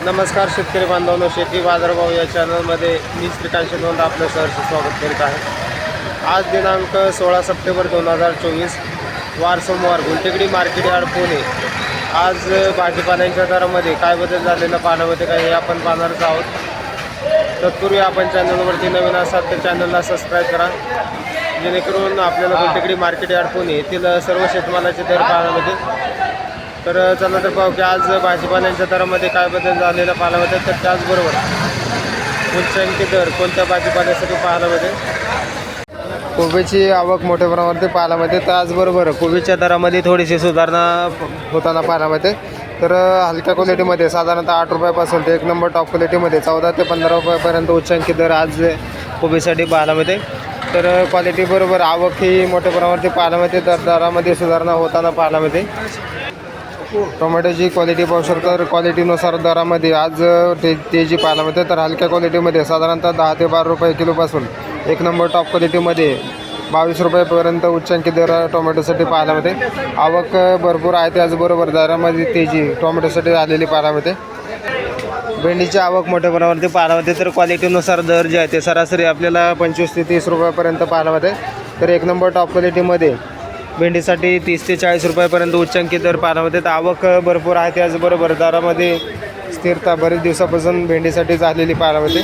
नमस्कार शेतकरी बांधवांनो, शेती बाजारभाव या चॅनलमध्ये मी श्रीकांत शेटवंत आपलं सहर्ष स्वागत करीत आहे। आज दिनांक 16 सप्टेंबर 2024 वार सोमवार गुंटेकडी मार्केट यार्ड पुणे। आज भाजीपाल्यांच्या दरामध्ये काय बदल झालेला पाहण्यामध्ये काय हे आपण पाहणारच आहोत। तत्पूर्वी आपण चॅनलवरती नवीन असाल तर चॅनलला सबस्क्राईब करा, जेणेकरून आपल्याला गुंटेकडी मार्केट यार्ड पुणे येथील सर्व शेतमालाचे दर पाहण्यामध्ये। तर चला तर पाहू की आज भाजीपाल्यांच्या दरामध्ये काय बदल झालेला पाहायला मिळते। तर त्याचबरोबर उच्चांकी दर कोणत्या भाजीपाल्यासाठी पाहायला मिळते। कोबीची आवक मोठ्या प्रमाणावरती पाहायला मिळते। त्याचबरोबर कोबीच्या दरामध्ये थोडीशी सुधारणा होताना पाहायला मिळते। तर हलक्या क्वालिटीमध्ये साधारणतः 8 रुपयापासून ते 1 नंबर टॉप क्वालिटीमध्ये 14 ते 15 रुपयापर्यंत उच्चांकी दर आज कोबीसाठी पाहायला मिळते। तर क्वालिटी बरोबर आवक ही मोठ्या प्रमाणावरती पाहायला मिळते। तर दरामध्ये सुधारणा होताना पाहायला मिळते। टोमॅटोची क्वालिटी पाहू शकता, तर क्वालिटीनुसार दरामध्ये आज तेजी पाहायला मिळते। तर हलक्या क्वालिटीमध्ये साधारणतः 10 ते 12 रुपये किलोपासून 1 नंबर टॉप क्वालिटीमध्ये 22 रुपयापर्यंत उच्चांकी दर टोमॅटोसाठी पाहायला मिळते। आवक भरपूर आहे, त्याचबरोबर दरामध्ये तेजी टोमॅटोसाठी आलेली पाहायला मिळते। भेंडीची आवक मोठ्या प्रमाणावरती पाहायला मिळते। तर क्वालिटीनुसार दर जे आहे ते सरासरी आपल्याला 25 ते 30 रुपयापर्यंत पाहायला मिळते। तर 1 नंबर टॉप क्वालिटीमध्ये भेंडीसाठी 30 ते 40 रुपयापर्यंत उच्चांकी दर पाहायला मिळते। तर आवक भरपूर आहे, त्याचबरोबर दरामध्ये स्थिरता बरेच दिवसापासून भेंडीसाठी झालेली पाहायला मिळते।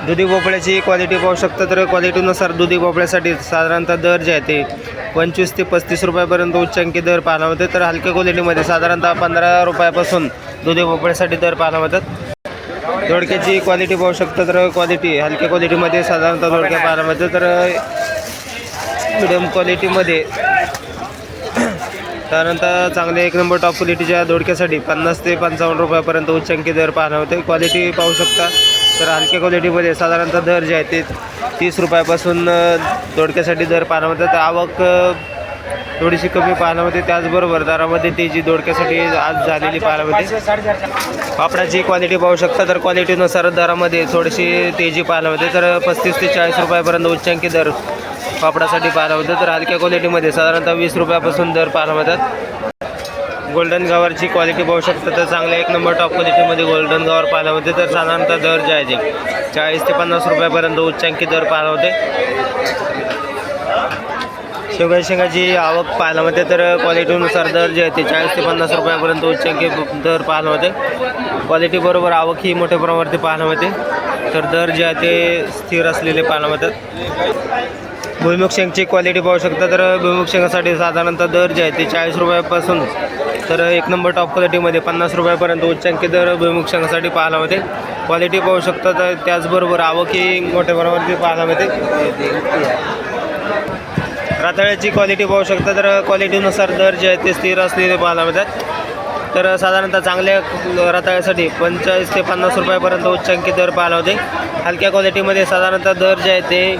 दुधी भोपळ्याची क्वालिटी पाहू शकता, तर क्वालिटीनुसार दुधी भोपळ्यासाठी साधारणतः दर जे आहे ते 25 ते 35 रुपयापर्यंत उच्चांकी दर पाहायला मिळते। तर हलक्या क्वालिटीमध्ये साधारणतः 15 रुपयापासून दुधी भोपळ्यासाठी दर पाहायला मिळतात। दोडक्याची क्वालिटी पाहू शकता, तर क्वालिटी हलक्या क्वालिटीमध्ये साधारणतः दोडक्या पाहायला मिळते। तर मिडियम क्वालिटीमध्ये त्यानंतर चांगले 1 नंबर टॉप क्वालिटीच्या दोडक्यासाठी 50 ते 55 रुपयापर्यंत उच्चांकी दर पाहायला मिळते। क्वालिटी पाहू शकता, तर हलक्या क्वालिटीमध्ये साधारणतः दर जे आहे ते 30 रुपयापासून दोडक्यासाठी दर पाहायला मिळतात। तर आवक थोडीशी कमी पाहायला मिळते, त्याचबरोबर दरामध्ये तेजी दोडक्यासाठी आज झालेली पाहायला मिळते। पापडाची क्वालिटी पाहू शकता, तर क्वालिटीनुसार दरामध्ये थोडीशी तेजी पाहायला मिळते। तर 35 ते 40 रुपयापर्यंत उच्चांकी दर पापडासाठी पाहायला मिळते। तर हलक्या क्वालिटीमध्ये साधारणतः 20 रुपयापासून दर पाहायला मिळतात। गोल्डन गवारची क्वालिटी पाहू शकता, तर चांगल्या 1 नंबर टॉप क्वालिटीमध्ये गोल्डन गवार पाहायला मिळते। तर साधारणतः दर जे आहे ते 40 ते 50 रुपयापर्यंत उच्चांकी दर पाहायला मिळते। शेंगाची आवक पाहायला मिळते, तर क्वालिटीनुसार दर जे आहे ते 40 ते 50 रुपयापर्यंत उच्चांकी दर पाहायला मिळते। क्वालिटी बरोबर आवक ही मोठ्या प्रमाणावरती पाहायला मिळते। तर दर जे आहे ते स्थिर असलेले पाहायला मिळतात। भुईमुग शेंगची क्वालिटी पाहू शकता, तर भुईमुग शेंगासाठी साधारणतः दर जे आहे ते 40 रुपयापासून तर 1 नंबर टॉप क्वालिटीमध्ये 50 रुपयापर्यंत उच्चांकी दर भुईमुग शेंगासाठी पाहायला मिळते। क्वालिटी पाहू शकता, तर त्याचबरोबर आवक ही मोठ्या प्रमाणावरती पाहायला मिळते। रताळ्याची क्वालिटी पाहू शकता, तर क्वालिटीनुसार दर जे आहे ते स्थिर असलेले पाहायला मिळतात। तर साधारणतः चांगल्या रताळ्यासाठी 45 ते 50 रुपयापर्यंत उच्चांकी दर पाहायला होते। हलक्या क्वालिटीमध्ये साधारणतः दर जे आहे ते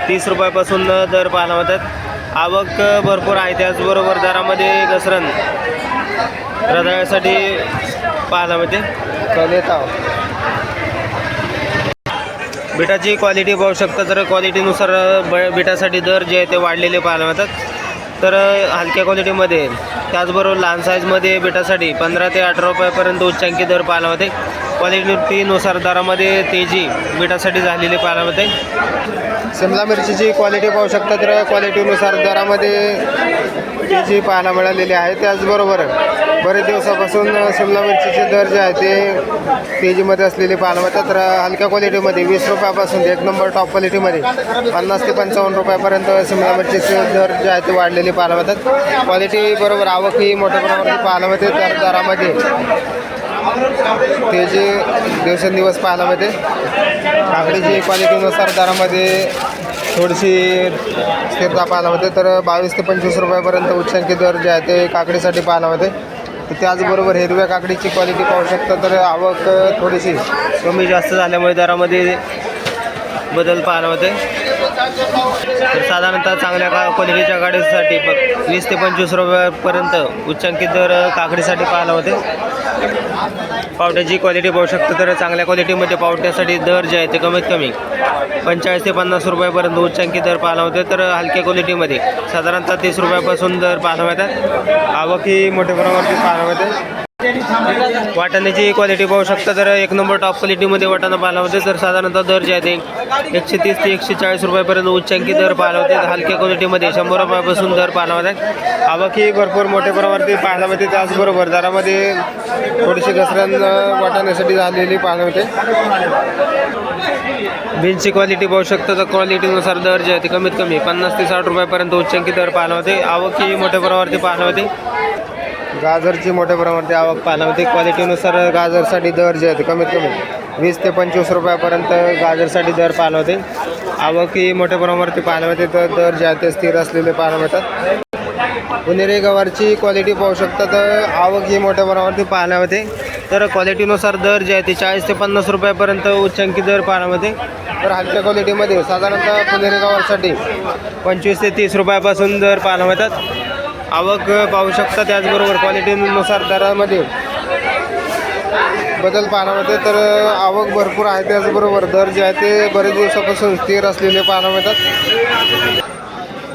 30 रुपयापासून दर पाहायला मिळतात। आवक भरपूर आहे, त्याचबरोबर दरामध्ये घसरण रताळ्यासाठी पाहायला मिळते। बिटाची क्वालिटी पाहू शकता, तर क्वालिटीनुसार बिटासाठी दर जे आहे ते वाढलेले पाहायला मिळतात। तर हलक्या क्वालिटीमध्ये त्याचबरोबर लहान साईजमध्ये बिटासाठी 15 ते 18 रुपयापर्यंत उच्चांकी दर पाहायला मिळते। क्वालिटीनुसार दरामध्ये तेजी बिटासाठी झालेली पाहायला मिळते। शिमला मिरचीची क्वालिटी पाहू शकता, तर क्वालिटीनुसार दरामध्ये तेजी पाहायला मिळालेली आहे। त्याचबरोबर बरेच दिवसापासून शिमला मिरचीचे दर जे आहे ते तेजीमध्ये असलेले पाहायला मिळतात। तर हलक्या क्वालिटीमध्ये 20 रुपयापासून 1 नंबर टॉप क्वालिटीमध्ये 50 ते 55 रुपयापर्यंत शिमला मिरचीचे दर जे आहे ते वाढलेले पाहायला मिळतात। क्वालिटी बरोबर आवक ही मोठ्या प्रमाणावरती पाहायला मिळते। तर दरामध्ये तेजी दिवसेंदिवस पाहायला मिळते। काकडीची क्वालिटीनुसार दरामध्ये थोडीशी स्थिरता पाहायला मिळते। तर 22 ते 25 रुपयापर्यंत उच्चांकी दर जे आहे ते काकडीसाठी पाहायला मिळते। त्याचबरोबर हिरव्या काकडीची क्वालिटी पाहू शकता, तर आवक थोडीशी कमी जास्त झाल्यामुळे दरामध्ये बदल पाहायला मिळते। तर साधारणतः चांगल्या क्वालिटीच्या काकडीसाठी 20 ते 25 रुपयापर्यंत उच्चांकित दर काकडीसाठी पाहायला होते। पावट्याची क्वालिटी पाहू शकता, तर चांगल्या क्वालिटीमध्ये पावट्यासाठी दर जे आहे ते कमीत कमी 45 ते 50 रुपयापर्यंत उच्चांकित दर पाहायला होते। तर हलक्या क्वालिटीमध्ये साधारणतः 30 रुपयापासून दर पाहायला मिळतात। आवक ही मोठ्या प्रमाणावरती पाहायला मिळते। वाटाण्याची क्वालिटी पाहू शकता तर एक नंबर टॉप क्वालिटीमध्ये वाटाणा पाहायला होते. तर साधारणतः दर जे आहे ते 130 ते 140 रुपयापर्यंत उच्चांकी दर पाहायला होते. हलक्या क्वालिटीमध्ये 100 रुपयापासून दर पाहायला होते. आवकही भरपूर मोठ्या प्रमाणावरती पाहायला होते. त्याचबरोबर दरामध्ये थोडीशी घसरण वाटाण्यासाठी झालेली पाहायला होते. बीन्सची क्वालिटी पाहू शकता तर क्वालिटीनुसार दर जे आहे ते कमीत कमी 50 ते 60 रुपयापर्यंत उच्चांकी दर पाहायला होते. आवकही मोठ्या प्रमाणावरती पाहायला होते. गाजरची मोठ्या प्रमाणावरती आवक पाहायला होते. क्वालिटीनुसार गाजरसाठी दर जे आहे ते कमीत कमी 20 ते 25 रुपयापर्यंत गाजरसाठी दर पाहायला होते. आवकही मोठ्या प्रमाणावरती पाहायला होते. तर दर जे आहे ते स्थिर असलेले पाहायला मिळतात. पुणेरी गवारची क्वालिटी पाहू शकता तर आवक ही मोठ्या प्रमाणावरती पाहायला होते. तर क्वालिटीनुसार दर जे आहे ते 40 ते 50 रुपयापर्यंत उच्चांकी दर पाहायला होते. तर हलक्या क्वालिटीमध्ये साधारणतः पुणेरी गवारसाठी 25 ते 30 रुपयापासून दर पाहायला मिळतात. आवक पाहू शकता. त्याचबरोबर क्वालिटीनुसार दरामध्ये बदल पाहायला मिळते. तर आवक भरपूर आहे. त्याचबरोबर दर जे आहे ते बरेच दिवसापासून स्थिर असलेले पाहायला मिळतात.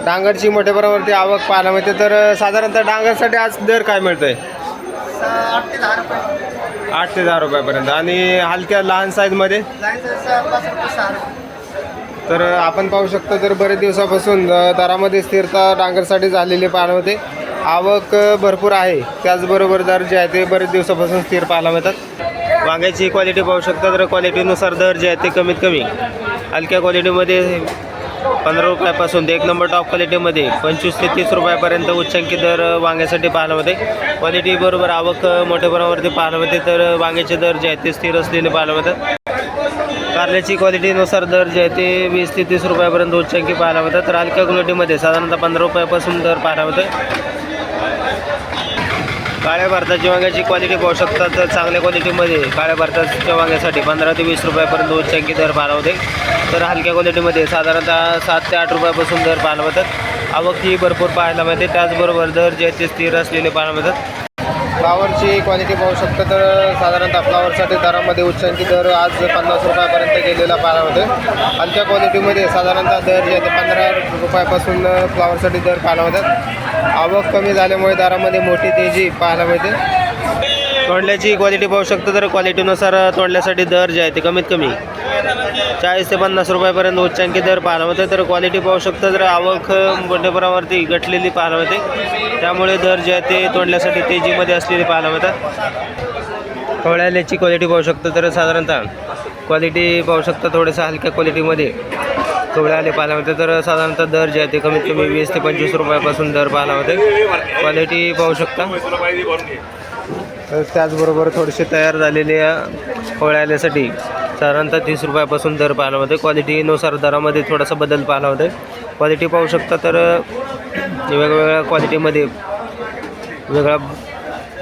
डांगरची मोठ्या प्रमाणावरती आवक पाहायला मिळते. तर साधारणतः डांगरसाठी आज दर काय मिळतं आहे? 8 ते 10 रुपयापर्यंत. आणि हलक्या लहान साईजमध्ये तर आपण पाहू शकतो तर बरेच दिवसापासून दरामध्ये स्थिरता डांगरसाठी झालेली पाहायला होते. आवक भरपूर आहे. त्याचबरोबर दर जे आहे ते बरेच दिवसापासून स्थिर पाहायला मिळतात. वांग्याची क्वालिटी पाहू शकता तर क्वालिटीनुसार दर जे आहे ते कमीत कमी हलक्या क्वालिटीमध्ये 15 रुपयापासून ते एक नंबर टॉप क्वालिटीमध्ये 25 ते 30 रुपयापर्यंत उच्चांकी दर वांग्यासाठी पाहायला होते. क्वालिटी बरोबर आवक मोठ्या प्रमाणावरती पाहायला होते. तर वांग्याचे दर जे आहेत ते स्थिर असलेले पाहायला मिळतात. कारल्याची क्वालिटीनुसार दर जे आहे ते 20 ते 30 रुपयापर्यंत उच्चांकी पाहायला होतात. तर हलक्या क्वालिटीमध्ये साधारणतः 15 रुपयापासून दर पाहायला होते. काळ्या भारताची वांग्याची क्वालिटी पाहू शकता तर चांगल्या क्वालिटीमध्ये काळ्या भारताच्या वांग्यासाठी 15 ते 20 रुपयापर्यंत उच्चांकी दर पाहायला होते. तर हलक्या क्वालिटीमध्ये साधारणतः 7 ते 8 रुपयापासून दर पाहायला मिळतात. आवक ही भरपूर पाहायला मिळते. त्याचबरोबर दर जे ते स्थिर असलेले पाहायला मिळतात. फ्लावरची क्वालिटी पाहू शकता तर साधारणतः फ्लावरसाठी दरामध्ये उच्चांकी दर आज 50 रुपयापर्यंत गेलेला पाहायला होते. हलक्या क्वालिटीमध्ये साधारणतः दर जे आहे ते 15 रुपयापासून फ्लावरसाठी दर पाहायला होतात. आवक कमी झाल्यामुळे दरामध्ये मोठी तेजी पाहायला मिळते. तोंडल्याची क्वालिटी पाहू शकता तर क्वालिटीनुसार तोंडल्यासाठी दर जे आहे ते कमीत कमी 40 ते 50 रुपयापर्यंत उच्चांकी दर पाहायला होते. तर क्वालिटी पाहू शकता तर आवक मोठ्या प्रमाणावरती घटलेली पाहायला होते. त्यामुळे दर जे आहे ते तोंडल्यासाठी तेजीमध्ये असलेले पाहायला मिळतात. कवळ्याची क्वालिटी पाहू शकता तर साधारणतः क्वालिटी पाहू शकता थोडंसं हलक्या क्वालिटीमध्ये कवळ्याले पाहायला मिळते. तर साधारणतः दर जे आहे ते कमीत कमी 20 ते 25 रुपयापासून दर पाहायला होते. क्वालिटी पाहू शकता. त्याचबरोबर थोडेसे तयार झालेल्या कवळ्यासाठी साधारणतः 30 रुपयापासून दर पाहायला होते. क्वालिटीनुसार दरामध्ये थोडासा बदल पाहायला होते. क्वालिटी पाहू शकता तर वेगवेगळ्या क्वालिटीमध्ये वेगळा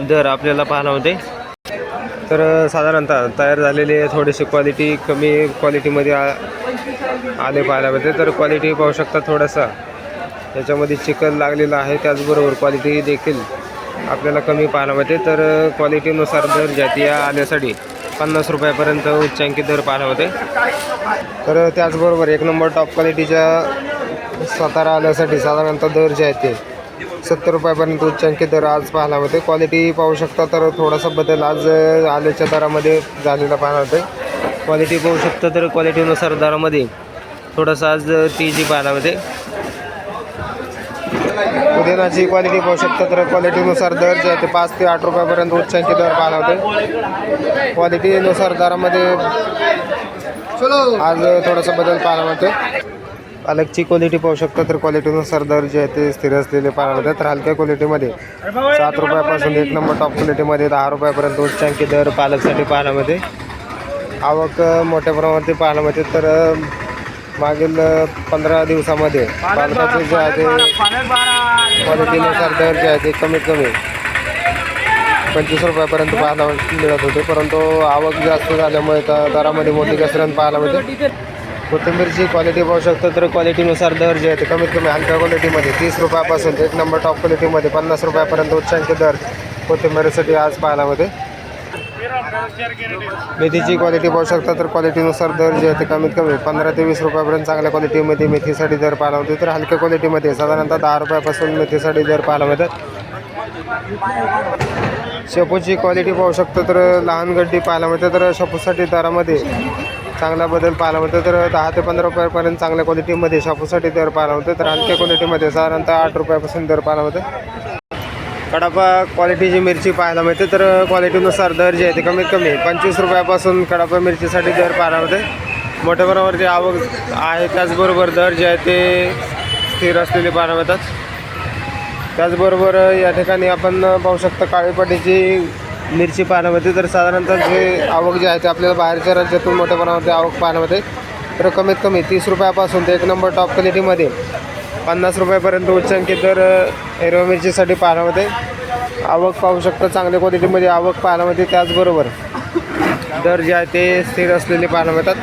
दर आपल्याला पाहायला होते. तर साधारणतः तयार झालेले थोडेसे क्वालिटी कमी क्वालिटीमध्ये आले पाहायला मिळते. तर क्वालिटी पाहू शकता थोडासा त्याच्यामध्ये चिकन लागलेला आहे. त्याचबरोबर क्वालिटी देखील आपल्याला कमी पाहायला मिळते. तर क्वालिटीनुसार दर जाती आल्यासाठी 50 रुपयापर्यंत उच्चांकी दर पाहायला होते. तर त्याचबरोबर एक नंबर टॉप क्वालिटीच्या सातारा आल्यासाठी साधारणतः दर जे आहे ते 70 रुपयापर्यंत उच्चांकी दर आज पाहायला होते. क्वालिटी पाहू शकता तर थोडासा बदल आज आल्याच्या दरामध्ये झालेला पाहायला होते. क्वालिटी पाहू शकता तर क्वालिटीनुसार दरामध्ये थोडासा आज तेजी पाहायला होते. पुदिनाची क्वालिटी पाहू शकता तर क्वालिटीनुसार दर जे आहे ते 5 ते 8 रुपयापर्यंत उच्चांकी दर पाहायला होते. क्वालिटीनुसार दरामध्ये आज थोडासा बदल पाहायला मिळतो. पालकची क्वालिटी पाहू शकता तर क्वालिटीनुसार दर जे आहे ते स्थिर असलेले पाहायला मिळतात. तर हलक्या क्वालिटीमध्ये 7 रुपयापासून एक नंबर टॉप क्वालिटीमध्ये 10 रुपयापर्यंत उच्चांकी दर पालकसाठी पाहायला मिळते. आवक मोठ्या प्रमाणावरती पाहायला मिळते. तर मागील 15 दिवसामध्ये पालकाचे जे आहे ते क्वालिटीनुसार दर जे आहे ते कमीत कमी 25 रुपयापर्यंत पाहायला मिळत होते. परंतु आवक जास्त झाल्यामुळे दरामध्ये मोठी घसरण पाहायला मिळते. कोथिंबीरची क्वालिटी पाहू शकतो तर क्वालिटीनुसार दर जे आहे ते कमीत कमी हलक्या क्वालिटीमध्ये 30 रुपयापासून एक नंबर टॉप क्वालिटीमध्ये 50 रुपयापर्यंत उच्चांकी दर कोथिंबीरीसाठी आज पाहायला मिळते. मेथीची क्वालिटी पाहू शकता तर क्वालिटीनुसार दर जे आहे ते कमीत कमी 15 ते 20 रुपयापर्यंत चांगल्या क्वालिटीमध्ये मेथीसाठी दर पाहायला होते. तर हलक्या क्वालिटीमध्ये साधारणतः 10 रुपयापासून मेथीसाठी दर पाहायला मिळतात. शेपूची क्वालिटी पाहू शकतो तर लहान गड्डी पाहायला मिळते. तर शेपूसाठी दरामध्ये चांगला बदल पाहायला मिळतो. तर 10 ते 15 रुपयापर्यंत चांगल्या क्वालिटीमध्ये शेपूसाठी दर पाहायला मिळतो. तर हलक्या क्वालिटीमध्ये साधारणतः 8 रुपयापासून दर पाहायला मिळतो. कडापा क्वालिटीची मिरची पाहायला मिळते. तर क्वालिटीनुसार दर जे आहे ते कमीत कमी 25 रुपयापासून कडापा मिरचीसाठी दर पाहायला मिळते. मोठ्या प्रमाणावरती आवक आहे, त्याचबरोबर दर जे आहे ते स्थिर असलेले पाहायला मिळतात. त्याचबरोबर या ठिकाणी आपण पाहू शकता काळी पाटीची मिरची पाहायला मिळते. तर साधारणतः जे आवक जे आहे ते आपल्याला बाहेरच्या राज्यातून मोठ्या प्रमाणावरती आवक पाहायला मिळते. तर कमीत कमी 30 रुपयापासून ते 1 नंबर टॉप क्वालिटीमध्ये 50 रुपयापर्यंत उच्चांकित दर हिरव्या मिरचीसाठी पाहायला मिळते. आवक पाहू शकता चांगल्या क्वालिटीमध्ये आवक पाहायला मिळते. त्याचबरोबर दर जे आहे ते स्थिर असलेले पाहायला मिळतात.